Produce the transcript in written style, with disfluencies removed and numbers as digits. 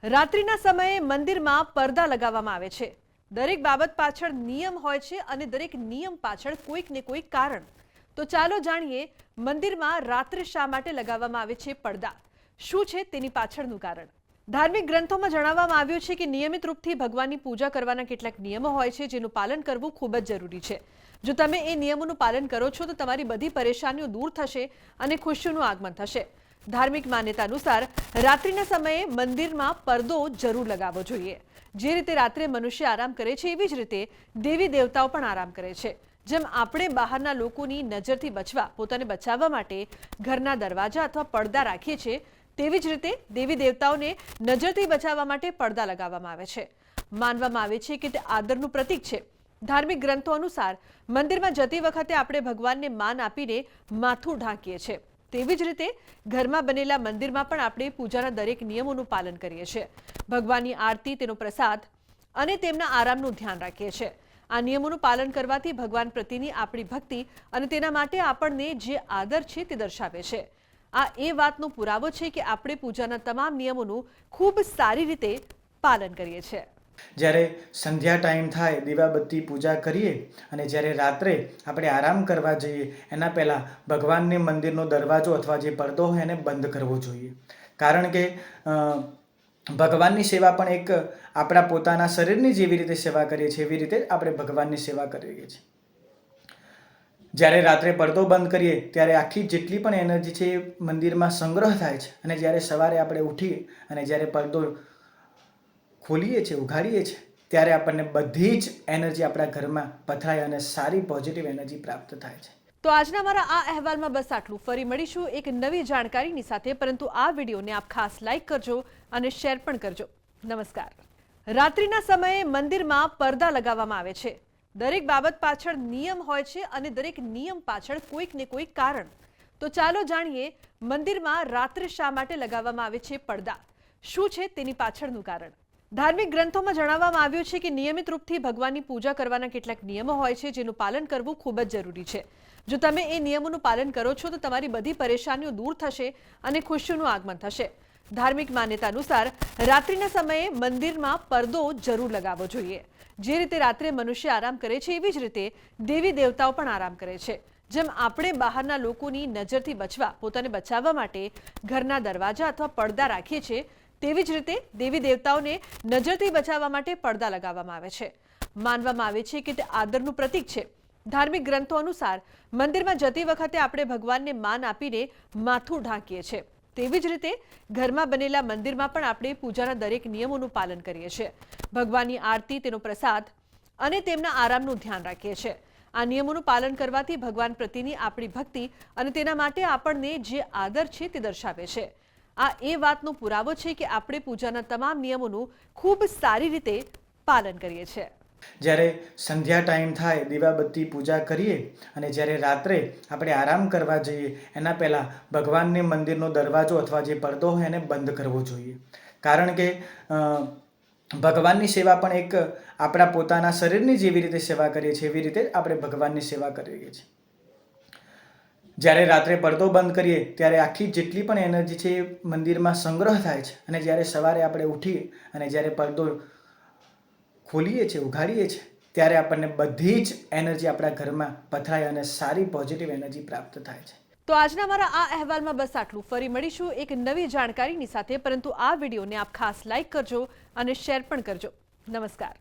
રાત્રિના સમયે મંદિરમાં પડદા લગાવવામાં આવે છે। દરેક બાબત પાછળ નિયમ હોય છે અને દરેક નિયમ પાછળ કોઈક ને કોઈક કારણ। તો ચાલો જાણીએ મંદિરમાં રાત્રે શા માટે લગાવવામાં આવે છે પડદા, શું છે તેની પાછળનું કારણ। ધાર્મિક ગ્રંથોમાં જણાવવામાં આવ્યું છે કે નિયમિત રૂપથી ભગવાનની પૂજા કરવાના કેટલાક નિયમો હોય છે જેનું પાલન કરવું ખૂબ જ જરૂરી છે। જો તમે એ નિયમોનું પાલન કરો છો તો તમારી બધી પરેશાનીઓ દૂર થશે અને ખુશીઓનું આગમન થશે। ધાર્મિક માન્યતા અનુસાર રાત્રિના સમયે મંદિરમાં પડદો જરૂર લગાવવો જોઈએ। જે રીતે રાત્રે મનુષ્ય આરામ કરે છે એવી જ રીતે દેવી દેવતાઓ પણ આરામ કરે છે। જેમ આપણે બહારના લોકોની નજરથી બચવા, પોતાને બચાવવા માટે ઘરના દરવાજા અથવા પડદા રાખીએ છીએ, તેવી જ રીતે દેવી દેવતાઓને નજરથી બચાવવા માટે પડદા લગાવવામાં આવે છે। માનવામાં આવે છે કે તે આદરનું પ્રતીક છે। ધાર્મિક ગ્રંથો અનુસાર મંદિરમાં જતી વખતે આપણે ભગવાનને માન આપીને માથું ઢાંકીએ છીએ, તેવી જ રીતે ઘરમાં બનેલા મંદિરમાં પણ આપણે પૂજાના દરેક નિયમોનું પાલન કરીએ છીએ। ભગવાનની આરતી, તેનો પ્રસાદ અને તેમના આરામનું ધ્યાન રાખીએ છીએ। આ નિયમોનું પાલન કરવાથી ભગવાન પ્રત્યેની આપણી ભક્તિ અને તેના માટે આપણને જે આદર છે તે દર્શાવે છે। આ એ વાતનો પુરાવો છે કે આપણે પૂજાના તમામ નિયમોનું ખૂબ સારી રીતે પાલન કરીએ છીએ। જ્યારે સંધ્યા ટાઈમ થાય, દીવાબત્તી પૂજા કરીએ અને જ્યારે રાત્રે આપણે આરામ કરવા જઈએ એના પહેલાં ભગવાનને મંદિરનો દરવાજો અથવા જે પડદો હોય એને બંધ કરવો જોઈએ। કારણ કે ભગવાનની સેવા પણ એક આપણા પોતાના શરીરની જેવી રીતે સેવા કરીએ છીએ એવી રીતે આપણે ભગવાનની સેવા કરીએ છીએ। જ્યારે રાત્રે પડદો બંધ કરીએ ત્યારે આખી જેટલી પણ એનર્જી છે એ મંદિરમાં સંગ્રહ થાય છે અને જ્યારે સવારે આપણે ઉઠીએ અને જ્યારે પડદો ખોલીએ છીએ, ઉઘાડીએ છીએ, ત્યારે આપણને બધી જ એનર્જી આપણા ઘરમાં પથરાય અને સારી પોઝિટિવ એનર્જી પ્રાપ્ત થાય છે। તો આજના મારા આ અહેવાલમાં બસ આટલું। ફરી મળીશું એક નવી જાણકારીની સાથે, પરંતુ આ વિડીયોને આપ ખાસ લાઈક કરજો અને શેર પણ કરજો। નમસ્કાર। રાત્રિના સમયે મંદિરમાં પડદા લગાવવામાં આવે છે। દરેક બાબત પાછળ નિયમ હોય છે અને દરેક નિયમ પાછળ કોઈક ને કોઈક કારણ। તો ચાલો જાણીએ મંદિરમાં રાત્રે શા માટે લગાવવામાં આવે છે પડદા, શું છે તેની પાછળનું કારણ। ધાર્મિક ગ્રંથોમાં જણાવવામાં આવ્યું છે કે નિયમિત રૂપથી ભગવાનની પૂજા કરવાના કેટલાક નિયમો હોય છે જેનું પાલન કરવું ખૂબ જ જરૂરી છે। જો તમે એ નિયમોનું પાલન કરો છો તો તમારી બધી પરેશાનીઓ દૂર થશે અને ખુશીઓનું આગમન થશે। ધાર્મિક માન્યતા અનુસાર રાત્રિના સમયે મંદિરમાં પડદો જરૂર લગાવવો જોઈએ। જે રીતે રાત્રે મનુષ્ય આરામ કરે છે એવી જ રીતે દેવી દેવતાઓ પણ આરામ કરે છે। જેમ આપણે બહારના લોકોની નજરથી બચવા, પોતાને બચાવવા માટે ઘરના દરવાજા અથવા પડદા રાખીએ છીએ, તેવી જ રીતે દેવી દેવતાઓને નજરથી બચાવવા માટે પડદા લગાવવામાં આવે છે। માનવામાં આવે છે કે તે આદરનું પ્રતીક છે। ધાર્મિક ગ્રંથો અનુસાર મંદિરમાં જતી વખતે આપણે ભગવાનને માન આપીને માથું ઢાંકીએ છીએ, તેવી જ રીતે ઘરમાં બનેલા મંદિરમાં પણ આપણે પૂજાના દરેક નિયમોનું પાલન કરીએ છીએ। ભગવાનની આરતી, તેનો પ્રસાદ અને તેમના આરામનું ધ્યાન રાખીએ છીએ। આ નિયમોનું પાલન કરવાથી ભગવાન પ્રત્યેની આપણી ભક્તિ અને તેના માટે આપણને જે આદર છે તે દર્શાવે છે। આ એ વાતનો પુરાવો છે કે આપણે પૂજાના તમામ નિયમોનું ખૂબ સારી રીતે પાલન કરીએ છીએ। જ્યારે સંધ્યા ટાઈમ થાય, દીવાબત્તી પૂજા કરીએ અને જ્યારે રાત્રે આપણે આરામ કરવા જઈએ એના પહેલાં ભગવાનને મંદિરનો દરવાજો અથવા જે પડદો હોય એને બંધ કરવો જોઈએ। કારણ કે ભગવાનની સેવા પણ એક આપણા પોતાના શરીરની જેવી રીતે સેવા કરીએ છીએ એવી રીતે આપણે ભગવાનની સેવા કરીએ છીએ। જ્યારે રાત્રે પડદો બંધ કરીએ ત્યારે આખી જેટલી પણ એનર્જી છે એ મંદિરમાં સંગ્રહ થાય છે અને જ્યારે સવારે આપણે ઉઠીએ અને જ્યારે પડદો ખોલીએ છીએ, ઉઘાડીએ છીએ, ત્યારે આપણને બધી જ એનર્જી આપણા ઘરમાં પથરાય અને સારી પોઝિટિવ એનર્જી પ્રાપ્ત થાય છે। તો આજના મારા આ અહેવાલમાં બસ આટલું। ફરી મળીશું એક નવી જાણકારીની સાથે, પરંતુ આ વિડીયોને આપ ખાસ લાઈક કરજો અને શેર પણ કરજો। નમસ્કાર।